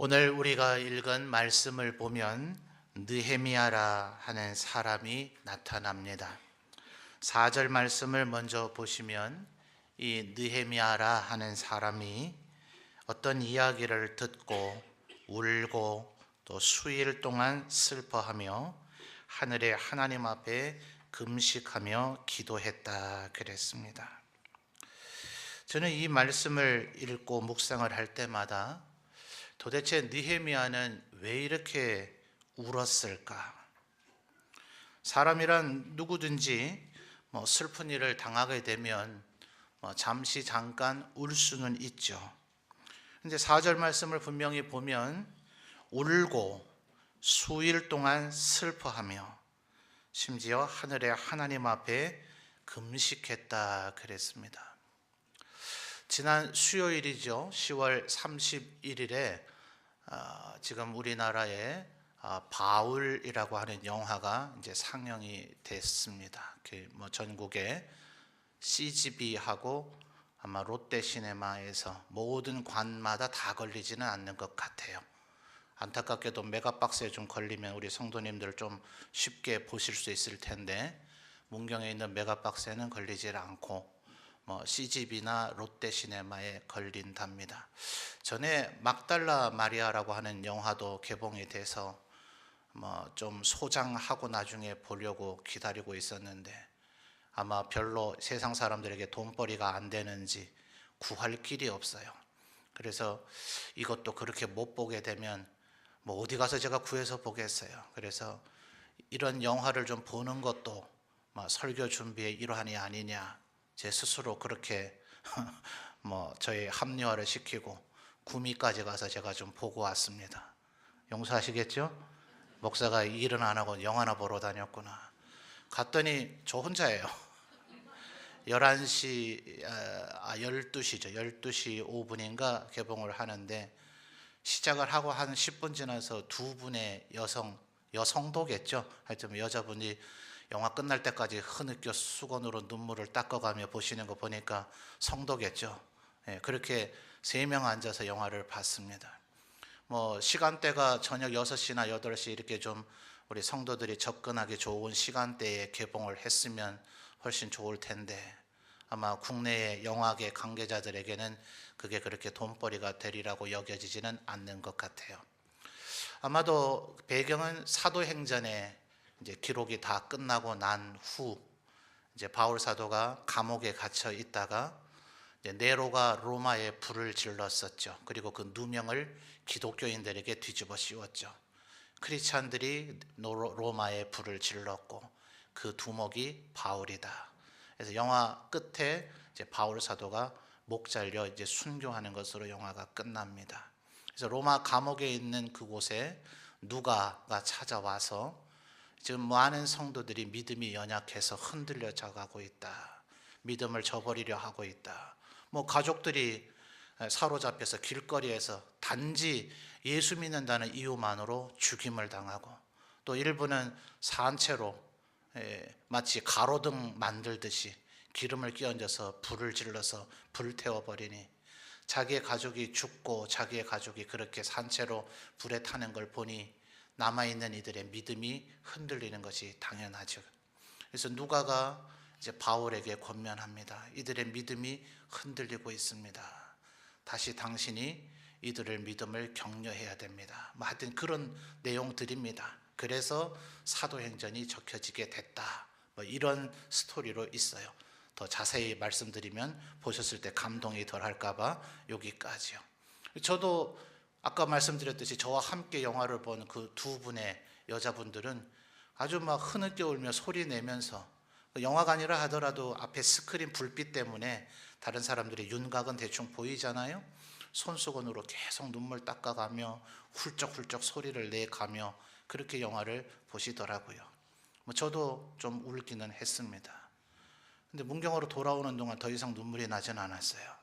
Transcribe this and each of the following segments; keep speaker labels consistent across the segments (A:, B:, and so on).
A: 오늘 우리가 읽은 말씀을 보면 느헤미야라 하는 사람이 나타납니다. 4절 말씀을 먼저 보시면 이 느헤미야라 하는 사람이 어떤 이야기를 듣고 울고 또 수일 동안 슬퍼하며 하늘의 하나님 앞에 금식하며 기도했다 그랬습니다. 저는 이 말씀을 읽고 묵상을 할 때마다 도대체 느헤미야는 왜 이렇게 울었을까? 사람이란 누구든지 슬픈 일을 당하게 되면 잠시 잠깐 울 수는 있죠. 근데 4절 말씀을 분명히 보면 울고 수일 동안 슬퍼하며 심지어 하늘의 하나님 앞에 금식했다 그랬습니다. 지난 수요일이죠. 10월 31일에 지금 우리나라에 바울이라고 하는 영화가 이제 상영이 됐습니다. 전국에 CGV하고 아마 롯데시네마에서 모든 관마다 다 걸리지는 않는 것 같아요. 안타깝게도 메가박스에 좀 걸리면 우리 성도님들 좀 쉽게 보실 수 있을 텐데 문경에 있는 메가박스에는 걸리질 않고 CGV나 롯데시네마에 걸린답니다. 전에 막달라 마리아라고 하는 영화도 개봉이 돼서 좀 소장하고 나중에 보려고 기다리고 있었는데 아마 별로 세상 사람들에게 돈벌이가 안 되는지 구할 길이 없어요. 그래서 이것도 그렇게 못 보게 되면 어디 가서 제가 구해서 보겠어요. 그래서 이런 영화를 좀 보는 것도 설교 준비의 일환이 아니냐, 제 스스로 그렇게 저희 합리화를 시키고 구미까지 가서 제가 좀 보고 왔습니다. 용서하시겠죠? 목사가 일은 안 하고 영화나 보러 다녔구나. 갔더니 저 혼자예요. 12시죠. 12시 5분인가 개봉을 하는데 시작을 하고 한 10분 지나서 두 분의 여성도겠죠. 하여튼 여자분이 영화 끝날 때까지 흐느껴 수건으로 눈물을 닦아가며 보시는 거 보니까 성도겠죠. 그렇게 3명 앉아서 영화를 봤습니다. 시간대가 저녁 6시나 8시 이렇게 좀 우리 성도들이 접근하기 좋은 시간대에 개봉을 했으면 훨씬 좋을 텐데 아마 국내의 영화계 관계자들에게는 그게 그렇게 돈벌이가 되리라고 여겨지지는 않는 것 같아요. 아마도 배경은 사도행전에 이제 기록이 다 끝나고 난 후 이제 바울 사도가 감옥에 갇혀 있다가 이제 네로가 로마에 불을 질렀었죠. 그리고 그 누명을 기독교인들에게 뒤집어 씌웠죠. 크리스찬들이 로마에 불을 질렀고 그 두목이 바울이다. 그래서 영화 끝에 이제 바울 사도가 목 잘려 이제 순교하는 것으로 영화가 끝납니다. 그래서 로마 감옥에 있는 그곳에 누가가 찾아와서 지금 많은 성도들이 믿음이 연약해서 흔들려져 가고 있다. 믿음을 저버리려 하고 있다. 가족들이 사로잡혀서 길거리에서 단지 예수 믿는다는 이유만으로 죽임을 당하고 또 일부는 산채로 마치 가로등 만들듯이 기름을 끼얹어서 불을 질러서 불태워버리니 자기의 가족이 죽고 자기의 가족이 그렇게 산채로 불에 타는 걸 보니 남아있는 이들의 믿음이 흔들리는 것이 당연하죠. 그래서 누가가 이제 바울에게 권면합니다. 이들의 믿음이 흔들리고 있습니다. 다시 당신이 이들의 믿음을 격려해야 됩니다. 하여튼 그런 내용들입니다. 그래서 사도행전이 적혀지게 됐다. 이런 스토리로 있어요. 더 자세히 말씀드리면 보셨을 때 감동이 덜 할까봐 여기까지요. 저도 아까 말씀드렸듯이 저와 함께 영화를 본 그 두 분의 여자분들은 아주 흐느껴 울며 소리 내면서 영화관이라 하더라도 앞에 스크린 불빛 때문에 다른 사람들의 윤곽은 대충 보이잖아요. 손수건으로 계속 눈물 닦아가며 훌쩍훌쩍 소리를 내가며 그렇게 영화를 보시더라고요. 저도 좀 울기는 했습니다. 근데 문경으로 돌아오는 동안 더 이상 눈물이 나진 않았어요.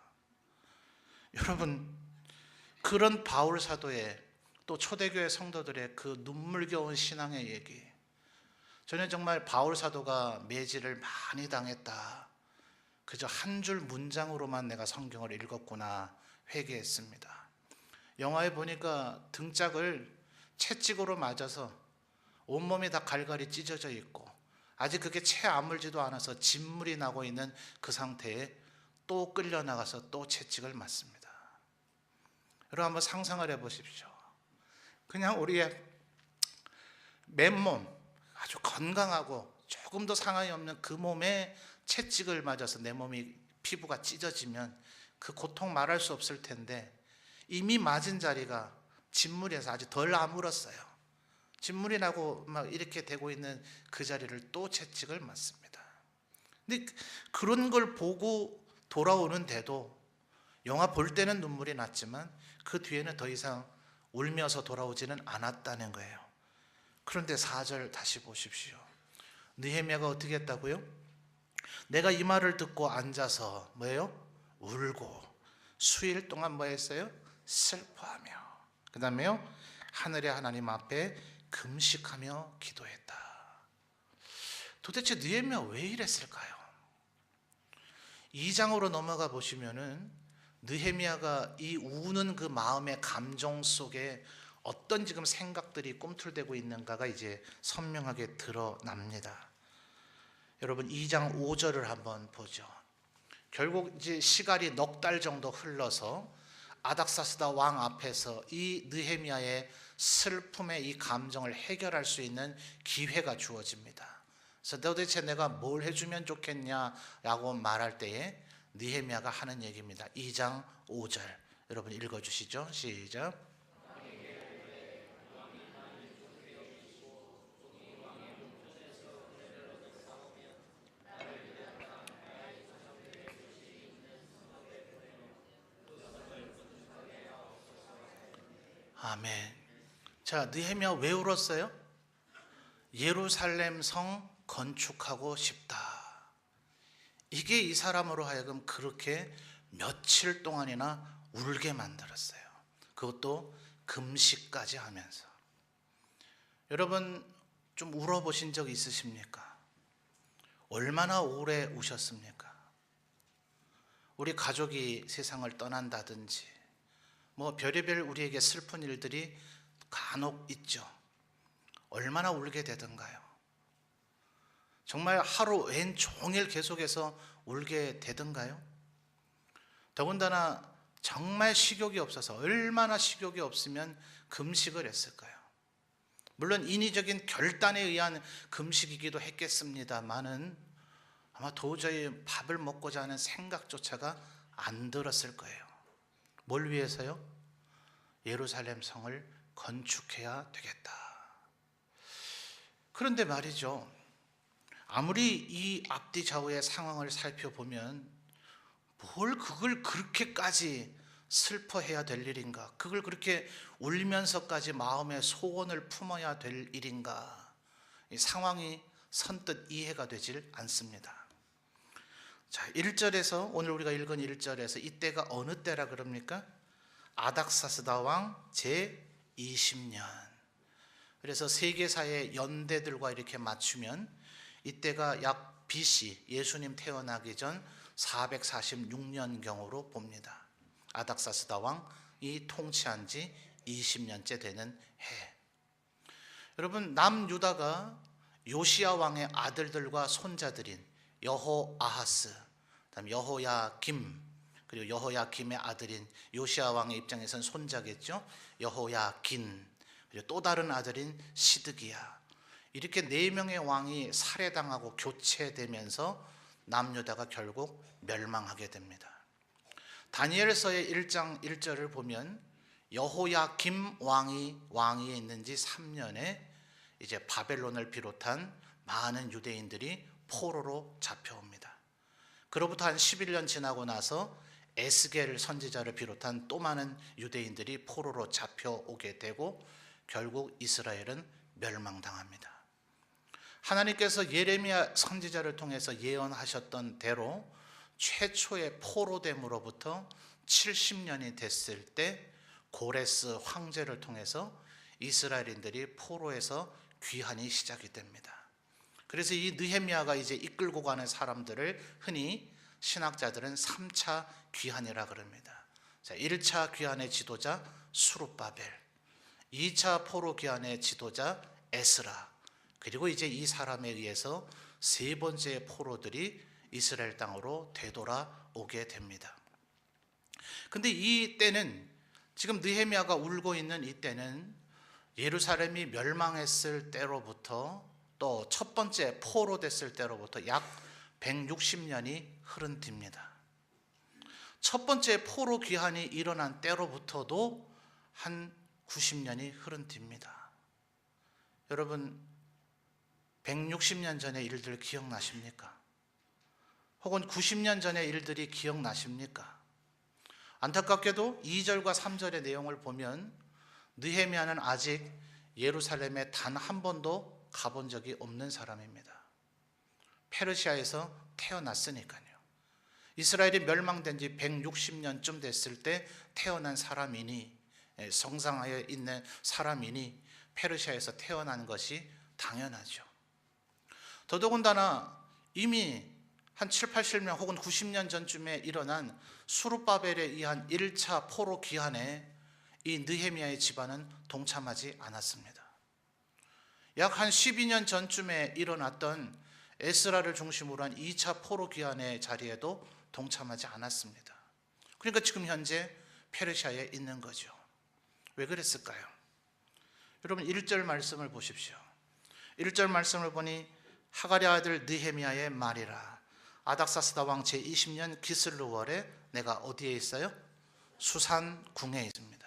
A: 여러분, 그런 바울 사도의 또 초대교회 성도들의 그 눈물겨운 신앙의 얘기, 저는 정말 바울 사도가 매질을 많이 당했다, 그저 한 줄 문장으로만 내가 성경을 읽었구나 회개했습니다. 영화에 보니까 등짝을 채찍으로 맞아서 온몸이 다 갈갈이 찢어져 있고 아직 그게 채 아물지도 않아서 진물이 나고 있는 그 상태에 또 끌려나가서 또 채찍을 맞습니다. 여러분 한번 상상을 해보십시오. 그냥 우리의 맨몸 아주 건강하고 조금도 상함이 없는 그 몸에 채찍을 맞아서 내 몸이 피부가 찢어지면 그 고통 말할 수 없을 텐데 이미 맞은 자리가 진물에서 아주 덜 아물었어요. 진물이 나고 막 이렇게 되고 있는 그 자리를 또 채찍을 맞습니다. 근데 그런 걸 보고 돌아오는데도 영화 볼 때는 눈물이 났지만 그 뒤에는 더 이상 울면서 돌아오지는 않았다는 거예요. 그런데 4절 다시 보십시오. 느헤미야가 어떻게 했다고요? 내가 이 말을 듣고 앉아서 뭐예요? 울고 수일 동안 뭐 했어요? 슬퍼하며 그 다음에요 하늘의 하나님 앞에 금식하며 기도했다. 도대체 느헤미야 왜 이랬을까요? 2장으로 넘어가 보시면은 느헤미야가 이 우는 그 마음의 감정 속에 어떤 지금 생각들이 꿈틀대고 있는가가 이제 선명하게 드러납니다. 여러분 2장 5절을 한번 보죠. 결국 이제 시간이 넉 달 정도 흘러서 아닥사스다 왕 앞에서 이 느헤미야의 슬픔의 이 감정을 해결할 수 있는 기회가 주어집니다. 그래서 도대체 내가 뭘 해주면 좋겠냐라고 말할 때에 느헤미야가 하는 얘기입니다. 2장 5절 여러분 읽어주시죠. 시작. 아멘. 자, 느헤미야 왜 울었어요? 예루살렘 성 건축하고 싶다. 이게 이 사람으로 하여금 그렇게 며칠 동안이나 울게 만들었어요. 그것도 금식까지 하면서. 여러분 좀 울어보신 적 있으십니까? 얼마나 오래 우셨습니까? 우리 가족이 세상을 떠난다든지 뭐 별의별 우리에게 슬픈 일들이 간혹 있죠. 얼마나 울게 되던가요? 정말 하루 왼종일 계속해서 울게 되던가요? 더군다나 정말 식욕이 없어서 얼마나 식욕이 없으면 금식을 했을까요? 물론 인위적인 결단에 의한 금식이기도 했겠습니다만은 아마 도저히 밥을 먹고자 하는 생각조차가 안 들었을 거예요. 뭘 위해서요? 예루살렘 성을 건축해야 되겠다. 그런데 말이죠. 아무리 이 앞뒤 좌우의 상황을 살펴보면 뭘 그걸 그렇게까지 슬퍼해야 될 일인가? 그걸 그렇게 울면서까지 마음의 소원을 품어야 될 일인가? 이 상황이 선뜻 이해가 되질 않습니다. 자, 1절에서 오늘 우리가 읽은 1절에서 이때가 어느 때라 그럽니까? 아닥사스다 왕 제20년. 그래서 세계사의 연대들과 이렇게 맞추면 이때가 약 BC 예수님 태어나기 전 446년경으로 봅니다. 아닥사스다 왕이 통치한 지 20년째 되는 해. 여러분 남유다가 요시야 왕의 아들들과 손자들인 여호아하스, 그다음 여호야김, 그리고 여호야김의 아들인 요시야 왕의 입장에선 손자겠죠. 여호야긴, 그리고 또 다른 아들인 시드기야. 이렇게 4명의 왕이 살해당하고 교체되면서 남유다가 결국 멸망하게 됩니다. 다니엘서의 1장 1절을 보면 여호야김 왕위에 있는 지 3년에 이제 바벨론을 비롯한 많은 유대인들이 포로로 잡혀옵니다. 그로부터 한 11년 지나고 나서 에스겔 선지자를 비롯한 또 많은 유대인들이 포로로 잡혀오게 되고 결국 이스라엘은 멸망당합니다. 하나님께서 예레미야 선지자를 통해서 예언하셨던 대로 최초의 포로됨으로부터 70년이 됐을 때 고레스 황제를 통해서 이스라엘인들이 포로에서 귀환이 시작이 됩니다. 그래서 이 느헤미야가 이제 이끌고 가는 사람들을 흔히 신학자들은 3차 귀환이라 그럽니다. 자, 1차 귀환의 지도자 수룹바벨, 2차 포로 귀환의 지도자 에스라, 그리고 이제 이 사람에 의해서 세 번째 포로들이 이스라엘 땅으로 되돌아오게 됩니다. 근데 이 때는, 지금 느헤미야가 울고 있는 이 때는 예루살렘이 멸망했을 때로부터 또 첫 번째 포로 됐을 때로부터 약 160년이 흐른 뒤입니다. 첫 번째 포로 귀환이 일어난 때로부터도 한 90년이 흐른 뒤입니다. 여러분, 160년 전의 일들 기억나십니까? 혹은 90년 전의 일들이 기억나십니까? 안타깝게도 2절과 3절의 내용을 보면 느헤미야는 아직 예루살렘에 단 한 번도 가본 적이 없는 사람입니다. 페르시아에서 태어났으니까요. 이스라엘이 멸망된 지 160년쯤 됐을 때 태어난 사람이니, 성상하에 있는 사람이니 페르시아에서 태어난 것이 당연하죠. 더더군다나 이미 한 7, 80년 혹은 90년 전쯤에 일어난 수룹바벨에 의한 1차 포로 귀환에 이 느헤미야의 집안은 동참하지 않았습니다. 약 한 12년 전쯤에 일어났던 에스라를 중심으로 한 2차 포로 귀환의 자리에도 동참하지 않았습니다. 그러니까 지금 현재 페르시아에 있는 거죠. 왜 그랬을까요? 여러분, 1절 말씀을 보십시오. 1절 말씀을 보니 하가랴 아들 느헤미야의 말이라, 아닥사스다 왕 제20년 기슬루월에 내가 어디에 있어요? 수산궁에 있습니다.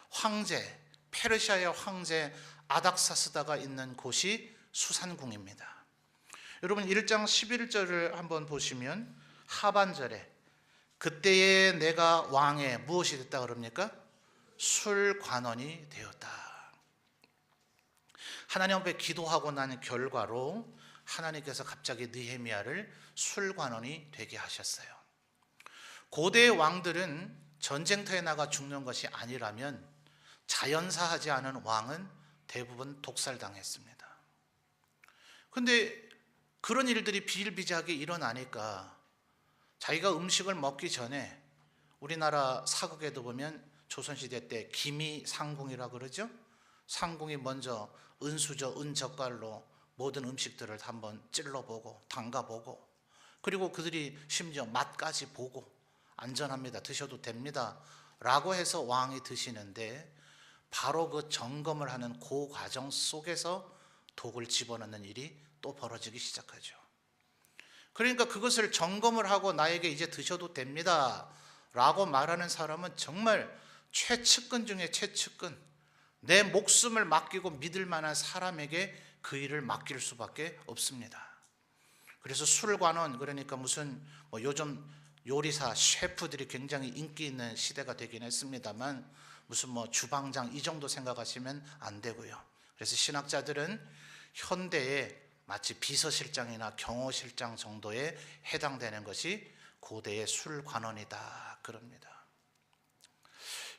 A: 황제, 페르시아의 황제 아닥사스다가 있는 곳이 수산궁입니다. 여러분, 1장 11절을 한번 보시면 하반절에 그때에 내가 왕의 무엇이 됐다 그럽니까? 술관원이 되었다. 하나님 앞에 기도하고 난 결과로 하나님께서 갑자기 느헤미야를 술관원이 되게 하셨어요. 고대의 왕들은 전쟁터에 나가 죽는 것이 아니라면 자연사하지 않은 왕은 대부분 독살당했습니다. 그런데 그런 일들이 비일비재하게 일어나니까 자기가 음식을 먹기 전에, 우리나라 사극에도 보면 조선시대 때 기미상궁이라고 그러죠. 상궁이 먼저 은수저, 은젓갈로 모든 음식들을 한번 찔러보고 담가보고, 그리고 그들이 심지어 맛까지 보고 안전합니다, 드셔도 됩니다 라고 해서 왕이 드시는데, 바로 그 점검을 하는 그 과정 속에서 독을 집어넣는 일이 또 벌어지기 시작하죠. 그러니까 그것을 점검을 하고 나에게 이제 드셔도 됩니다 라고 말하는 사람은 정말 최측근 중에 최측근, 내 목숨을 맡기고 믿을 만한 사람에게 그 일을 맡길 수밖에 없습니다. 그래서 술관원, 그러니까 무슨 요즘 요리사, 셰프들이 굉장히 인기 있는 시대가 되긴 했습니다만, 무슨 주방장 이 정도 생각하시면 안 되고요. 그래서 신학자들은 현대에 마치 비서실장이나 경호실장 정도에 해당되는 것이 고대의 술관원이다 그럽니다.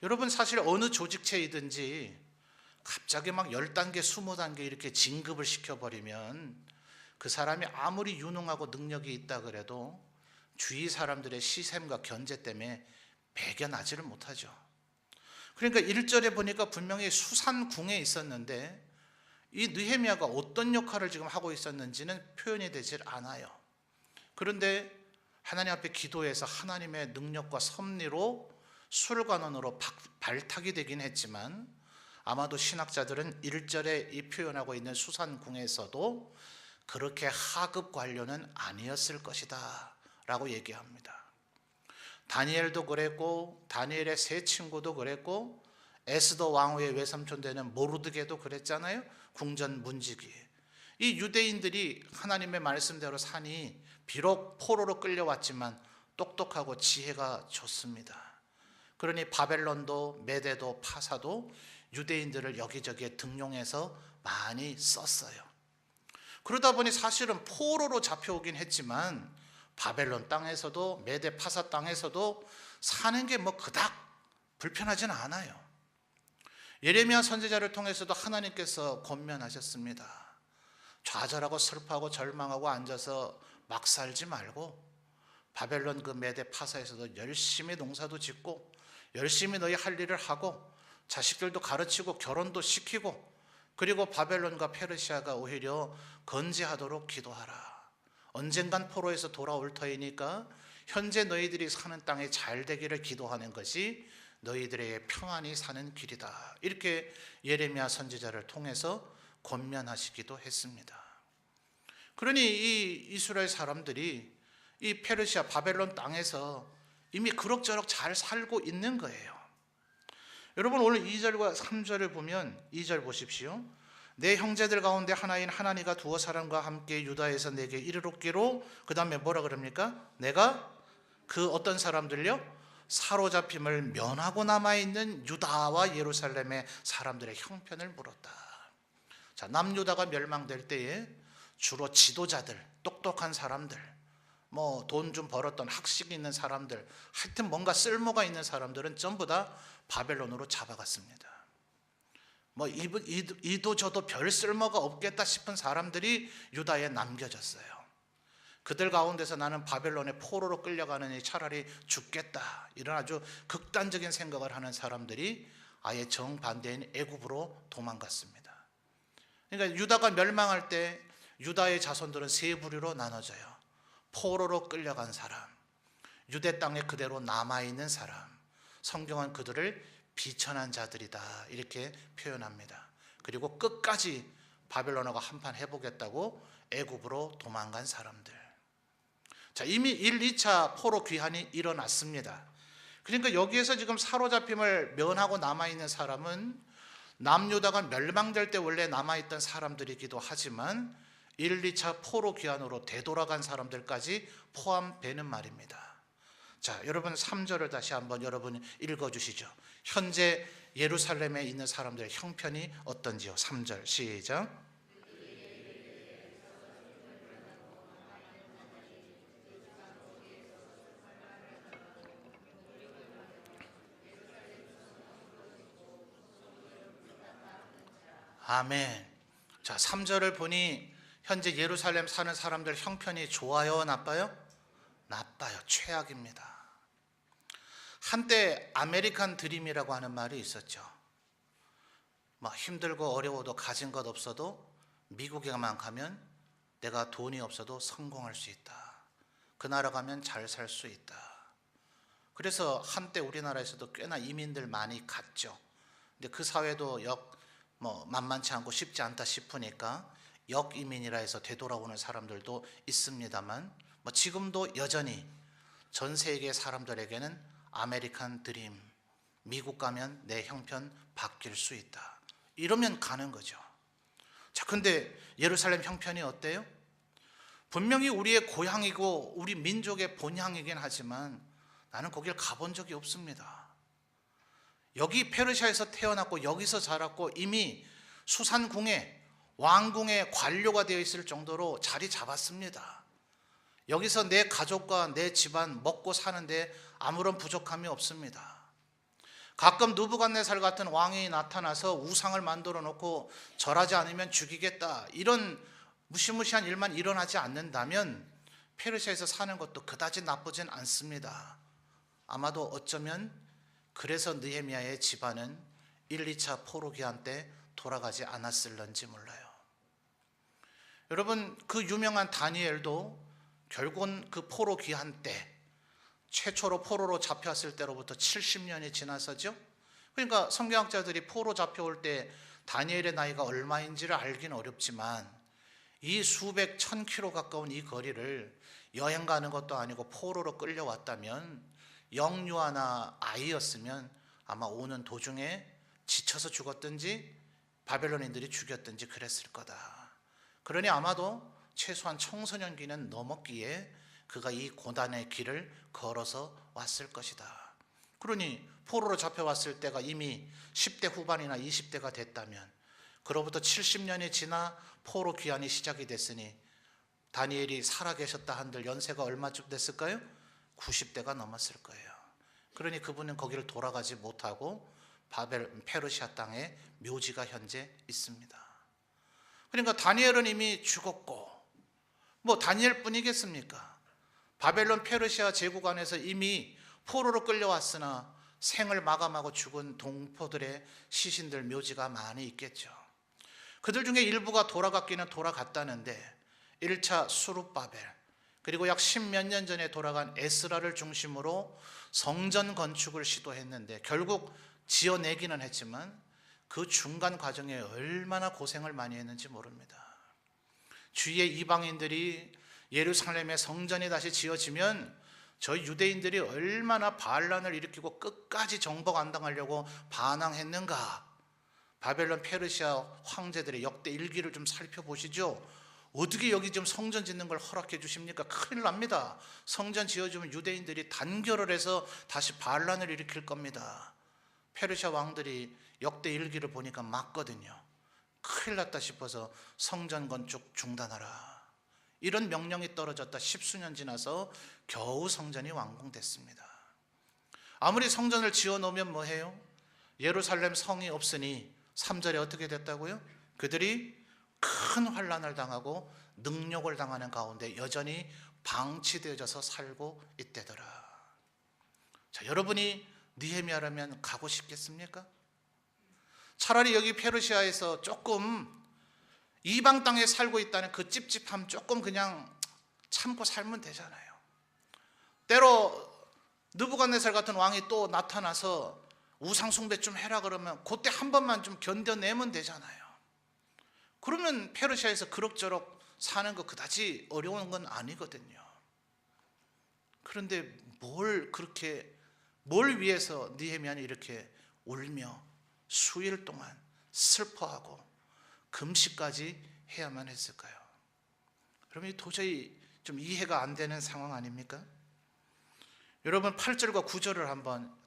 A: 여러분, 사실 어느 조직체이든지 갑자기 막 10단계, 20단계 이렇게 진급을 시켜버리면 그 사람이 아무리 유능하고 능력이 있다 그래도 주위 사람들의 시샘과 견제 때문에 배겨나지를 못하죠. 그러니까 1절에 보니까 분명히 수산궁에 있었는데 이 느헤미야가 어떤 역할을 지금 하고 있었는지는 표현이 되질 않아요. 그런데 하나님 앞에 기도해서 하나님의 능력과 섭리로 술관원으로 발탁이 되긴 했지만, 아마도 신학자들은 1절에 이 표현하고 있는 수산궁에서도 그렇게 하급 관료는 아니었을 것이다 라고 얘기합니다. 다니엘도 그랬고, 다니엘의 세 친구도 그랬고, 에스더 왕후의 외삼촌 되는 모르드게도 그랬잖아요. 궁전 문지기. 이 유대인들이 하나님의 말씀대로 사니 비록 포로로 끌려왔지만 똑똑하고 지혜가 좋습니다. 그러니 바벨론도 메대도 파사도 유대인들을 여기저기에 등용해서 많이 썼어요. 그러다 보니 사실은 포로로 잡혀오긴 했지만 바벨론 땅에서도 메대 파사 땅에서도 사는 게 그닥 불편하지는 않아요. 예레미야 선지자를 통해서도 하나님께서 권면하셨습니다. 좌절하고 슬퍼하고 절망하고 앉아서 막 살지 말고 바벨론 그 메대 파사에서도 열심히 농사도 짓고 열심히 너희 할 일을 하고 자식들도 가르치고 결혼도 시키고 그리고 바벨론과 페르시아가 오히려 건재하도록 기도하라. 언젠간 포로에서 돌아올 터이니까 현재 너희들이 사는 땅에 잘 되기를 기도하는 것이 너희들에게 평안히 사는 길이다. 이렇게 예레미야 선지자를 통해서 권면하시기도 했습니다. 그러니 이 이스라엘 사람들이 이 페르시아 바벨론 땅에서 이미 그럭저럭 잘 살고 있는 거예요. 여러분 오늘 2절과 3절을 보면 2절 보십시오. 내 형제들 가운데 하나인 하나니가 두어 사람과 함께 유다에서 내게 이르렀기로, 그 다음에 뭐라 그럽니까? 내가 그 어떤 사람들요? 사로잡힘을 면하고 남아있는 유다와 예루살렘의 사람들의 형편을 물었다. 자, 남유다가 멸망될 때에 주로 지도자들, 똑똑한 사람들, 뭐 돈 좀 벌었던 학식 있는 사람들, 하여튼 뭔가 쓸모가 있는 사람들은 전부 다 바벨론으로 잡아갔습니다. 뭐 이도 저도 별 쓸모가 없겠다 싶은 사람들이 유다에 남겨졌어요. 그들 가운데서 나는 바벨론의 포로로 끌려가느니 차라리 죽겠다, 이런 아주 극단적인 생각을 하는 사람들이 아예 정반대인 애굽으로 도망갔습니다. 그러니까 유다가 멸망할 때 유다의 자손들은 세 부류로 나눠져요. 포로로 끌려간 사람, 유대 땅에 그대로 남아있는 사람, 성경은 그들을 비천한 자들이다 이렇게 표현합니다. 그리고 끝까지 바벨론하고 한판 해보겠다고 애굽으로 도망간 사람들. 자, 이미 1, 2차 포로 귀환이 일어났습니다. 그러니까 여기에서 지금 사로잡힘을 면하고 남아있는 사람은 남유다가 멸망될 때 원래 남아있던 사람들이기도 하지만 1, 2차 포로 귀환으로 되돌아간 사람들까지 포함되는 말입니다. 자, 여러분 3절을 다시 한번 여러분 읽어주시죠. 현재 예루살렘에 있는 사람들의 형편이 어떤지요. 3절 시작. 아멘. 자, 3절을 보니 현재 예루살렘 사는 사람들 형편이 좋아요, 나빠요? 나빠요. 최악입니다. 한때 아메리칸 드림이라고 하는 말이 있었죠. 막 힘들고 어려워도 가진 것 없어도 미국에만 가면 내가 돈이 없어도 성공할 수 있다. 그 나라 가면 잘 살 수 있다. 그래서 한때 우리나라에서도 꽤나 이민들 많이 갔죠. 근데 그 사회도 만만치 않고 쉽지 않다 싶으니까 역이민이라 해서 되돌아오는 사람들도 있습니다만, 지금도 여전히 전 세계 사람들에게는 아메리칸 드림, 미국 가면 내 형편 바뀔 수 있다, 이러면 가는 거죠. 자, 근데 예루살렘 형편이 어때요? 분명히 우리의 고향이고 우리 민족의 본향이긴 하지만 나는 거길 가본 적이 없습니다. 여기 페르시아에서 태어났고 여기서 자랐고 이미 수산궁에 왕궁의 관료가 되어 있을 정도로 자리 잡았습니다. 여기서 내 가족과 내 집안 먹고 사는데 아무런 부족함이 없습니다. 가끔 느부갓네살 같은 왕이 나타나서 우상을 만들어 놓고 절하지 않으면 죽이겠다, 이런 무시무시한 일만 일어나지 않는다면 페르시아에서 사는 것도 그다지 나쁘진 않습니다. 아마도 어쩌면 그래서 느헤미야의 집안은 1, 2차 포로 귀환 때 돌아가지 않았을런지 몰라요. 여러분, 그 유명한 다니엘도 결국은 그 포로 귀환 때, 최초로 포로로 잡혀왔을 때로부터 70년이 지나서죠. 그러니까 성경학자들이 포로 잡혀올 때 다니엘의 나이가 얼마인지를 알기는 어렵지만 이 수백 천 킬로 가까운 이 거리를 여행 가는 것도 아니고 포로로 끌려왔다면, 영유아나 아이였으면 아마 오는 도중에 지쳐서 죽었든지 바벨론인들이 죽였든지 그랬을 거다. 그러니 아마도 최소한 청소년기는 넘었기에 그가 이 고단의 길을 걸어서 왔을 것이다. 그러니 포로로 잡혀왔을 때가 이미 10대 후반이나 20대가 됐다면, 그로부터 70년이 지나 포로 귀환이 시작이 됐으니 다니엘이 살아계셨다 한들 연세가 얼마쯤 됐을까요? 90대가 넘었을 거예요. 그러니 그분은 거기를 돌아가지 못하고 페르시아 땅에 묘지가 현재 있습니다. 그러니까 다니엘은 이미 죽었고, 다니엘뿐이겠습니까? 바벨론 페르시아 제국 안에서 이미 포로로 끌려왔으나 생을 마감하고 죽은 동포들의 시신들 묘지가 많이 있겠죠. 그들 중에 일부가 돌아갔기는 돌아갔다는데 1차 수룹바벨, 그리고 약 10몇 년 전에 돌아간 에스라를 중심으로 성전 건축을 시도했는데 결국 지어내기는 했지만 그 중간 과정에 얼마나 고생을 많이 했는지 모릅니다. 주위의 이방인들이 예루살렘의 성전이 다시 지어지면 저희 유대인들이 얼마나 반란을 일으키고 끝까지 정복 안 당하려고 반항했는가. 바벨론 페르시아 황제들의 역대 일기를 좀 살펴보시죠. 어떻게 여기 좀 성전 짓는 걸 허락해 주십니까? 큰일 납니다. 성전 지어주면 유대인들이 단결을 해서 다시 반란을 일으킬 겁니다. 페르시아 왕들이 역대 일기를 보니까 맞거든요. 큰일 났다 싶어서 성전 건축 중단하라, 이런 명령이 떨어졌다 10수년 지나서 겨우 성전이 완공됐습니다. 아무리 성전을 지어놓으면 뭐해요? 예루살렘 성이 없으니 3절에 어떻게 됐다고요? 그들이 큰 환난을 당하고 능욕을 당하는 가운데 여전히 방치되어져서 살고 있대더라. 자, 여러분이 느헤미야라면 가고 싶겠습니까? 차라리 여기 페르시아에서 조금 이방 땅에 살고 있다는 그 찝찝함 조금 그냥 참고 살면 되잖아요. 때로 느부갓네살 같은 왕이 또 나타나서 우상 숭배 좀 해라 그러면 그때 한 번만 좀 견뎌내면 되잖아요. 그러면 페르시아에서 그럭저럭 사는 거 그다지 어려운 건 아니거든요. 그런데 뭘 위해서 느헤미야는 이렇게 울며 수일 동안 슬퍼하고 금식까지 해야만 했을까요? 여러분, 도저히 좀 이해가 안 되는 상황 아닙니까? 여러분, 8절과 9절을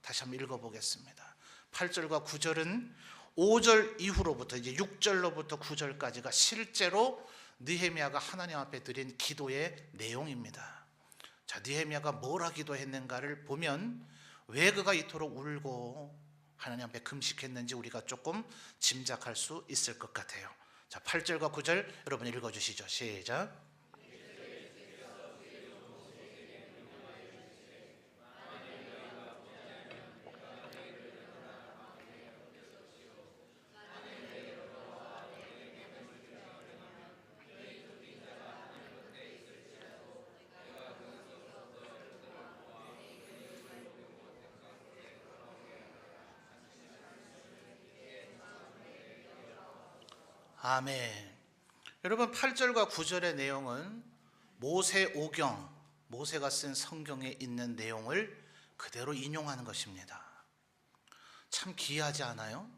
A: 다시 한번 읽어보겠습니다. 8절과 9절은 5절 이후로부터 이제 6절로부터 9절까지가 실제로 느헤미야가 하나님 앞에 드린 기도의 내용입니다. 자, 느헤미야가 뭐라 기도했는가를 보면 왜 그가 이토록 울고 하나님 앞에 금식했는지 우리가 조금 짐작할 수 있을 것 같아요. 자, 8절과 9절 여러분 읽어주시죠. 시작. 아멘. 여러분, 8절과 9절의 내용은 모세오경, 모세가 쓴 성경에 있는 내용을 그대로 인용하는 것입니다. 참 기이하지 않아요?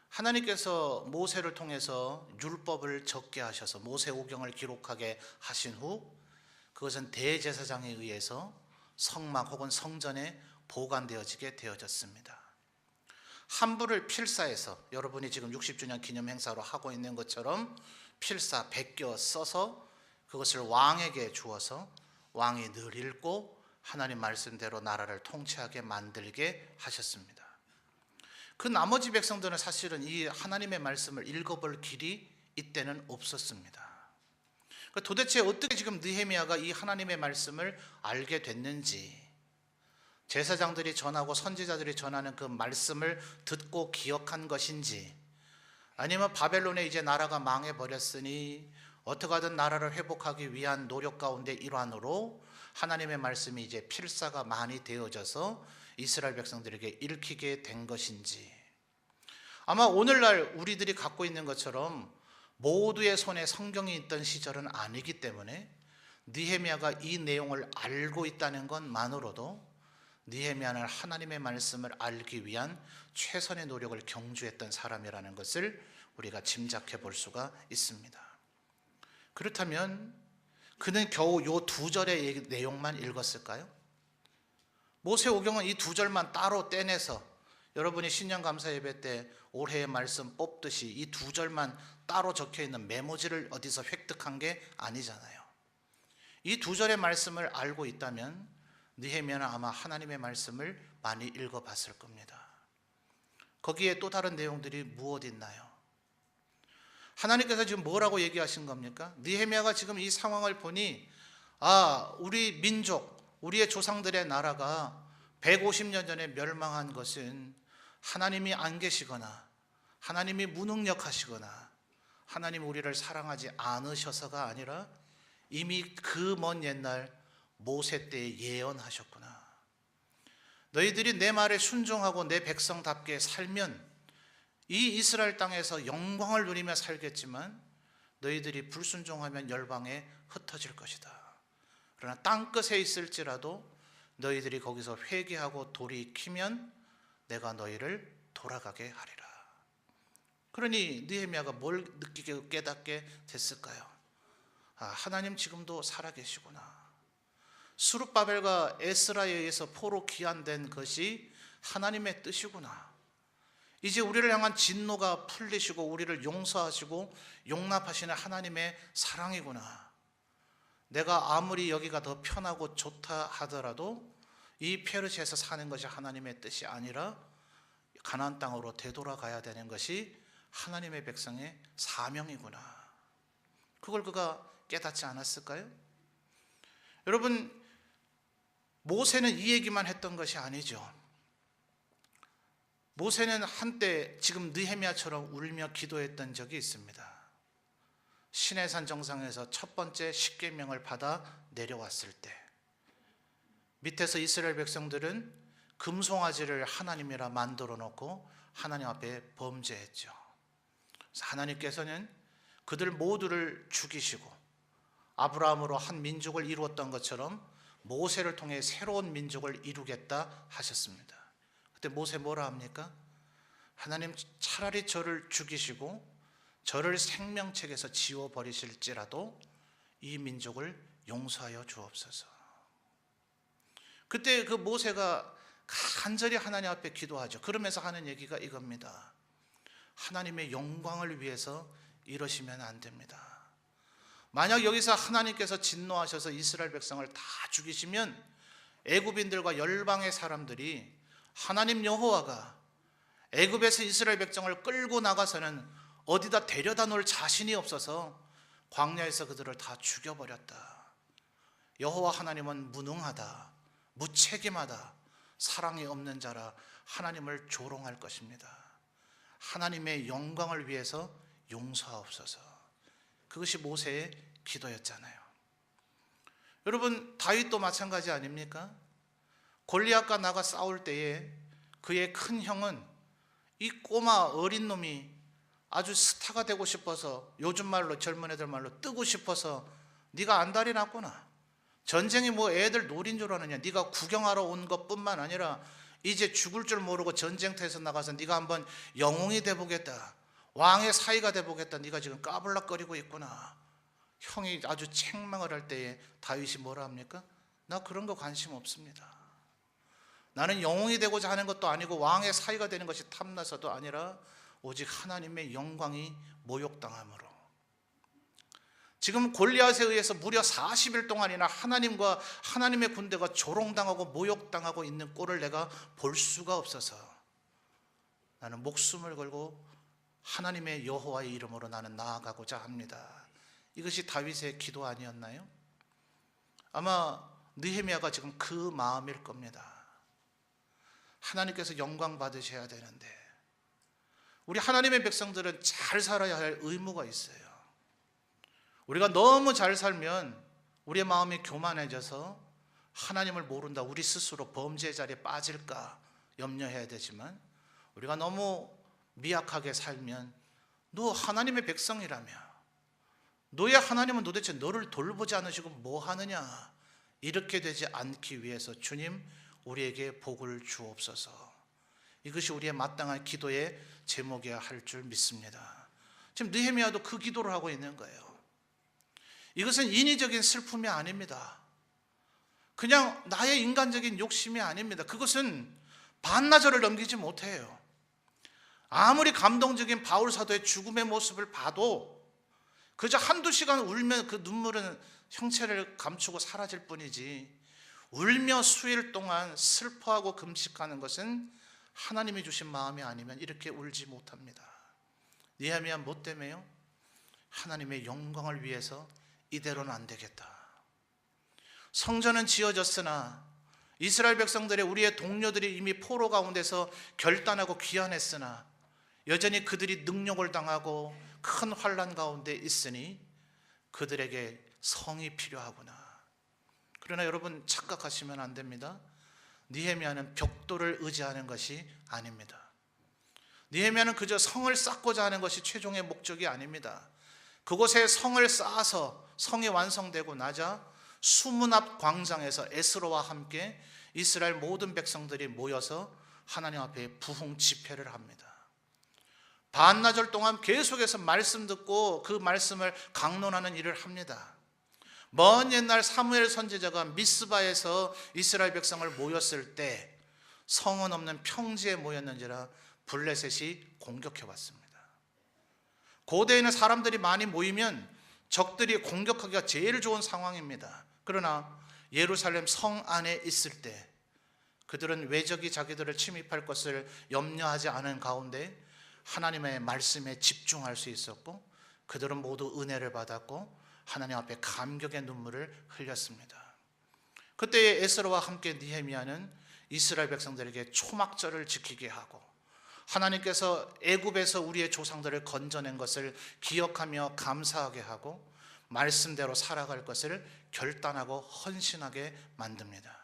A: 하나님께서 모세를 통해서 율법을 적게 하셔서 모세오경을 기록하게 하신 후 그것은 대제사장에 의해서 성막 혹은 성전에 보관되어지게 되어졌습니다. 한부를 필사해서 여러분이 지금 60주년 기념 행사로 하고 있는 것처럼 필사, 베껴 써서 그것을 왕에게 주어서 왕이 늘 읽고 하나님 말씀대로 나라를 통치하게 만들게 하셨습니다. 그 나머지 백성들은 사실은 이 하나님의 말씀을 읽어볼 길이 이때는 없었습니다. 도대체 어떻게 지금 느헤미야가 이 하나님의 말씀을 알게 됐는지, 제사장들이 전하고 선지자들이 전하는 그 말씀을 듣고 기억한 것인지, 아니면 바벨론에 이제 나라가 망해버렸으니 어떻게 하든 나라를 회복하기 위한 노력 가운데 일환으로 하나님의 말씀이 이제 필사가 많이 되어져서 이스라엘 백성들에게 읽히게 된 것인지, 아마 오늘날 우리들이 갖고 있는 것처럼 모두의 손에 성경이 있던 시절은 아니기 때문에 느헤미야가 이 내용을 알고 있다는 것만으로도 느헤미야는 하나님의 말씀을 알기 위한 최선의 노력을 경주했던 사람이라는 것을 우리가 짐작해 볼 수가 있습니다. 그렇다면 그는 겨우 이 2절의 내용만 읽었을까요? 모세오경은 이 2절만 따로 떼내서 여러분이 신년감사 예배 때 올해의 말씀 뽑듯이 이 2절만 따로 적혀있는 메모지를 어디서 획득한 게 아니잖아요. 이 2절의 말씀을 알고 있다면 느헤미야는 아마 하나님의 말씀을 많이 읽어봤을 겁니다. 거기에 또 다른 내용들이 무엇 있나요? 하나님께서 지금 뭐라고 얘기하신 겁니까? 느헤미야가 지금 이 상황을 보니 우리 민족, 우리의 조상들의 나라가 150년 전에 멸망한 것은 하나님이 안 계시거나 하나님이 무능력하시거나 하나님이 우리를 사랑하지 않으셔서가 아니라 이미 그 먼 옛날 모세 때에 예언하셨구나. 너희들이 내 말에 순종하고 내 백성답게 살면 이 이스라엘 땅에서 영광을 누리며 살겠지만 너희들이 불순종하면 열방에 흩어질 것이다. 그러나 땅끝에 있을지라도 너희들이 거기서 회개하고 돌이키면 내가 너희를 돌아가게 하리라. 그러니 느헤미야가 뭘 느끼게 깨닫게 됐을까요? 하나님 지금도 살아계시구나. 스룹바벨과 에스라에 의해서 포로 귀환된 것이 하나님의 뜻이구나. 이제 우리를 향한 진노가 풀리시고 우리를 용서하시고 용납하시는 하나님의 사랑이구나. 내가 아무리 여기가 더 편하고 좋다 하더라도 이 페르시아에서 사는 것이 하나님의 뜻이 아니라 가나안 땅으로 되돌아가야 되는 것이 하나님의 백성의 사명이구나. 그걸 그가 깨닫지 않았을까요? 여러분, 모세는 이 얘기만 했던 것이 아니죠. 모세는 한때 지금 느헤미야처럼 울며 기도했던 적이 있습니다. 시내산 정상에서 첫 번째 십계명을 받아 내려왔을 때 밑에서 이스라엘 백성들은 금송아지를 하나님이라 만들어 놓고 하나님 앞에 범죄했죠. 그래서 하나님께서는 그들 모두를 죽이시고 아브라함으로 한 민족을 이루었던 것처럼 모세를 통해 새로운 민족을 이루겠다 하셨습니다. 그때 모세 뭐라 합니까? 하나님 차라리 저를 죽이시고 저를 생명책에서 지워버리실지라도 이 민족을 용서하여 주옵소서. 그때 그 모세가 간절히 하나님 앞에 기도하죠. 그러면서 하는 얘기가 이겁니다. 하나님의 영광을 위해서 이러시면 안 됩니다. 만약 여기서 하나님께서 진노하셔서 이스라엘 백성을 다 죽이시면 애굽인들과 열방의 사람들이 하나님 여호와가 애굽에서 이스라엘 백성을 끌고 나가서는 어디다 데려다 놓을 자신이 없어서 광야에서 그들을 다 죽여버렸다. 여호와 하나님은 무능하다, 무책임하다, 사랑이 없는 자라 하나님을 조롱할 것입니다. 하나님의 영광을 위해서 용서하옵소서. 그것이 모세의 기도였잖아요. 여러분, 다윗도 마찬가지 아닙니까? 골리앗과 나가 싸울 때에 그의 큰 형은 이 꼬마 어린 놈이 아주 스타가 되고 싶어서, 요즘 말로 젊은 애들 말로 뜨고 싶어서 네가 안달이 났구나. 전쟁이 뭐 애들 놀인 줄 아느냐. 네가 구경하러 온 것뿐만 아니라 이제 죽을 줄 모르고 전쟁터에서 나가서 네가 한번 영웅이 돼보겠다, 왕의 사위가 돼보겠다, 네가 지금 까불락거리고 있구나. 형이 아주 책망을 할 때에 다윗이 뭐라 합니까? 나 그런 거 관심 없습니다. 나는 영웅이 되고자 하는 것도 아니고 왕의 사위가 되는 것이 탐나서도 아니라 오직 하나님의 영광이 모욕당함으로. 지금 골리앗에 의해서 무려 40일 동안이나 하나님과 하나님의 군대가 조롱당하고 모욕당하고 있는 꼴을 내가 볼 수가 없어서 나는 목숨을 걸고 하나님의 여호와의 이름으로 나는 나아가고자 합니다. 이것이 다윗의 기도 아니었나요? 아마 느헤미야가 지금 그 마음일 겁니다. 하나님께서 영광 받으셔야 되는데 우리 하나님의 백성들은 잘 살아야 할 의무가 있어요. 우리가 너무 잘 살면 우리의 마음이 교만해져서 하나님을 모른다, 우리 스스로 범죄의 자리에 빠질까 염려해야 되지만, 우리가 너무 미약하게 살면 너 하나님의 백성이라며, 너의 하나님은 도대체 너를 돌보지 않으시고 뭐 하느냐, 이렇게 되지 않기 위해서 주님 우리에게 복을 주옵소서. 이것이 우리의 마땅한 기도의 제목이어야 할 줄 믿습니다. 지금 느헤미야도 그 기도를 하고 있는 거예요. 이것은 인위적인 슬픔이 아닙니다. 그냥 나의 인간적인 욕심이 아닙니다. 그것은 반나절을 넘기지 못해요. 아무리 감동적인 바울 사도의 죽음의 모습을 봐도 그저 한두 시간 울면 그 눈물은 형체를 감추고 사라질 뿐이지, 울며 수일 동안 슬퍼하고 금식하는 것은 하나님이 주신 마음이 아니면 이렇게 울지 못합니다. 느헤미야 뭐 때문에요? 하나님의 영광을 위해서 이대로는 안 되겠다. 성전은 지어졌으나 이스라엘 백성들의 우리의 동료들이 이미 포로 가운데서 결단하고 귀환했으나 여전히 그들이 능욕을 당하고 큰 환난 가운데 있으니 그들에게 성이 필요하구나. 그러나 여러분 착각하시면 안 됩니다. 느헤미야는 벽돌을 의지하는 것이 아닙니다. 느헤미야는 그저 성을 쌓고자 하는 것이 최종의 목적이 아닙니다. 그곳에 성을 쌓아서 성이 완성되고 나자 수문 앞 광장에서 에스라와 함께 이스라엘 모든 백성들이 모여서 하나님 앞에 부흥 집회를 합니다. 반나절 동안 계속해서 말씀 듣고 그 말씀을 강론하는 일을 합니다. 먼 옛날 사무엘 선지자가 미스바에서 이스라엘 백성을 모였을 때 성은 없는 평지에 모였는지라 블레셋이 공격해 왔습니다. 고대에는 사람들이 많이 모이면 적들이 공격하기가 제일 좋은 상황입니다. 그러나 예루살렘 성 안에 있을 때 그들은 외적이 자기들을 침입할 것을 염려하지 않은 가운데 하나님의 말씀에 집중할 수 있었고 그들은 모두 은혜를 받았고 하나님 앞에 감격의 눈물을 흘렸습니다. 그때 에스라와 함께 느헤미야는 이스라엘 백성들에게 초막절을 지키게 하고 하나님께서 애굽에서 우리의 조상들을 건져낸 것을 기억하며 감사하게 하고 말씀대로 살아갈 것을 결단하고 헌신하게 만듭니다.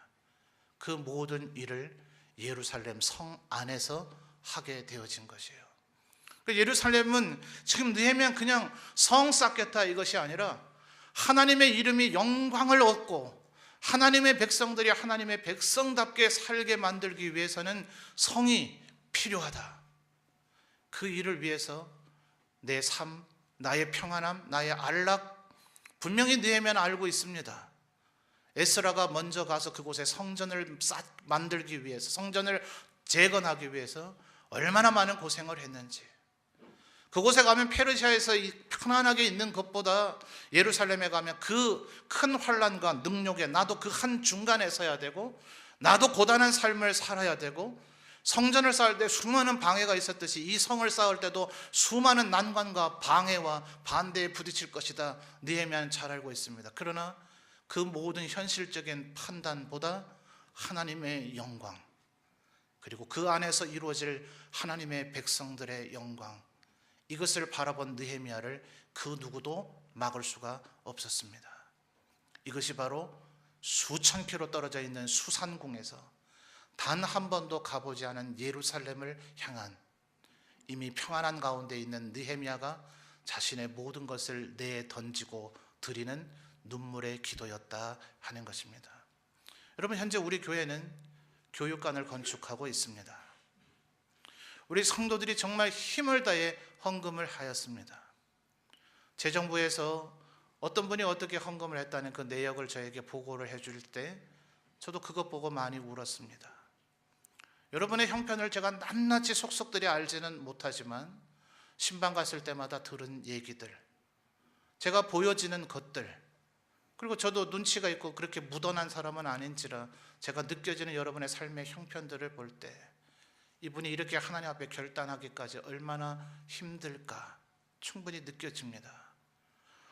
A: 그 모든 일을 예루살렘 성 안에서 하게 되어진 것이에요. 예루살렘은 지금 느헤미야는 그냥 성 쌓겠다 이것이 아니라 하나님의 이름이 영광을 얻고 하나님의 백성들이 하나님의 백성답게 살게 만들기 위해서는 성이 필요하다. 그 일을 위해서 내 삶, 나의 평안함, 나의 안락 분명히 느헤미야는 알고 있습니다. 에스라가 먼저 가서 그곳에 성전을 만들기 위해서 성전을 재건하기 위해서 얼마나 많은 고생을 했는지 그곳에 가면 페르시아에서 편안하게 있는 것보다 예루살렘에 가면 그 큰 환난과 능욕에 나도 그 한 중간에 서야 되고 나도 고단한 삶을 살아야 되고 성전을 쌓을 때 수많은 방해가 있었듯이 이 성을 쌓을 때도 수많은 난관과 방해와 반대에 부딪힐 것이다. 느헤미야는 잘 알고 있습니다. 그러나 그 모든 현실적인 판단보다 하나님의 영광 그리고 그 안에서 이루어질 하나님의 백성들의 영광 이것을 바라본 느헤미야를 그 누구도 막을 수가 없었습니다. 이것이 바로 수천 킬로 떨어져 있는 수산궁에서 단 한 번도 가보지 않은 예루살렘을 향한 이미 평안한 가운데 있는 느헤미야가 자신의 모든 것을 내던지고 드리는 눈물의 기도였다 하는 것입니다. 여러분 현재 우리 교회는 교육관을 건축하고 있습니다. 우리 성도들이 정말 힘을 다해 헌금을 하였습니다. 재정부에서 어떤 분이 어떻게 헌금을 했다는 그 내역을 저에게 보고를 해줄 때 저도 그것 보고 많이 울었습니다. 여러분의 형편을 제가 낱낱이 속속들이 알지는 못하지만 신방 갔을 때마다 들은 얘기들 제가 보여지는 것들 그리고 저도 눈치가 있고 그렇게 묻어난 사람은 아닌지라 제가 느껴지는 여러분의 삶의 형편들을 볼 때 이분이 이렇게 하나님 앞에 결단하기까지 얼마나 힘들까 충분히 느껴집니다.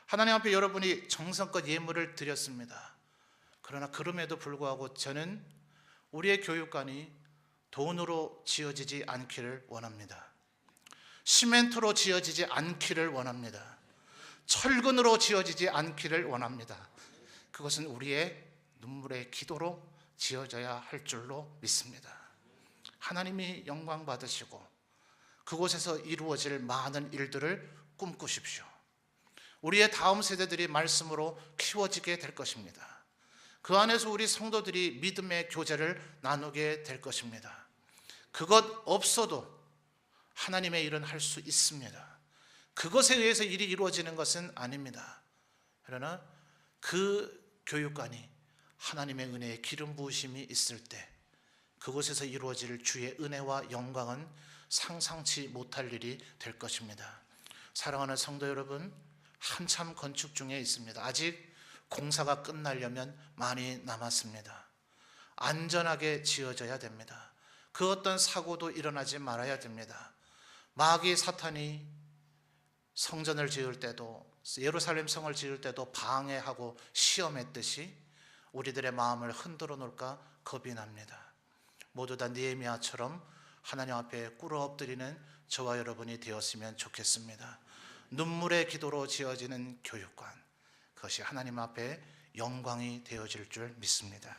A: 하나님 앞에 여러분이 정성껏 예물을 드렸습니다. 그러나 그럼에도 불구하고 저는 우리의 교육관이 돈으로 지어지지 않기를 원합니다. 시멘트로 지어지지 않기를 원합니다. 철근으로 지어지지 않기를 원합니다. 그것은 우리의 눈물의 기도로 지어져야 할 줄로 믿습니다. 하나님이 영광 받으시고 그곳에서 이루어질 많은 일들을 꿈꾸십시오. 우리의 다음 세대들이 말씀으로 키워지게 될 것입니다. 그 안에서 우리 성도들이 믿음의 교제를 나누게 될 것입니다. 그것 없어도 하나님의 일은 할 수 있습니다. 그것에 의해서 일이 이루어지는 것은 아닙니다. 그러나 그 교육관이 하나님의 은혜의 기름 부으심이 있을 때 그곳에서 이루어질 주의 은혜와 영광은 상상치 못할 일이 될 것입니다. 사랑하는 성도 여러분, 한참 건축 중에 있습니다. 아직 공사가 끝나려면 많이 남았습니다. 안전하게 지어져야 됩니다. 그 어떤 사고도 일어나지 말아야 됩니다. 마귀 사탄이 성전을 지을 때도 예루살렘 성을 지을 때도 방해하고 시험했듯이 우리들의 마음을 흔들어 놓을까 겁이 납니다. 모두 다 느헤미야처럼 하나님 앞에 꿇어 엎드리는 저와 여러분이 되었으면 좋겠습니다. 눈물의 기도로 지어지는 교육관, 그것이 하나님 앞에 영광이 되어질 줄 믿습니다.